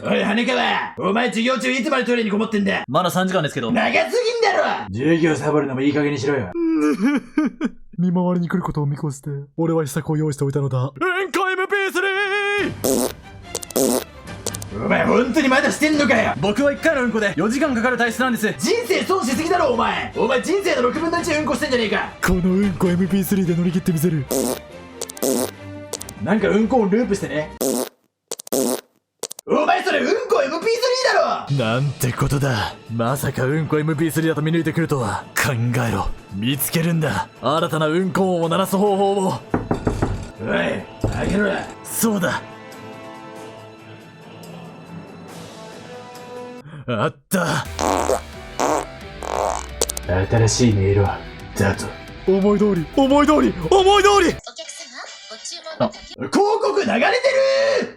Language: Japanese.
おい、羽川、お前授業中いつまでトイレにこもってんだ。まだ3時間ですけど。長すぎんだろ。授業サボるのもいい加減にしろよ。見回りに来ることを見越して、俺は秘策を用意しておいたのだ。うんこ MP3！ お前本当にまだしてんのかよ。僕は1回のうんこで4時間かかる体質なんです。人生損しすぎだろお前。お前人生の6分の1うんこしてんじゃねえか。このうんこ MP3 で乗り切ってみせる。なんかうんこをループしてね。お前それうんこ MP3 だろ。なんてことだ。まさかうんこ MP3 だと見抜いてくるとは。考えろ。見つけるんだ。新たなうんこ音を鳴らす方法を。おい、開けろや。そうだ。あった。新しい音色だと。思い通り、思い通り、思い通り。お客様、ご注文の広告流れてる。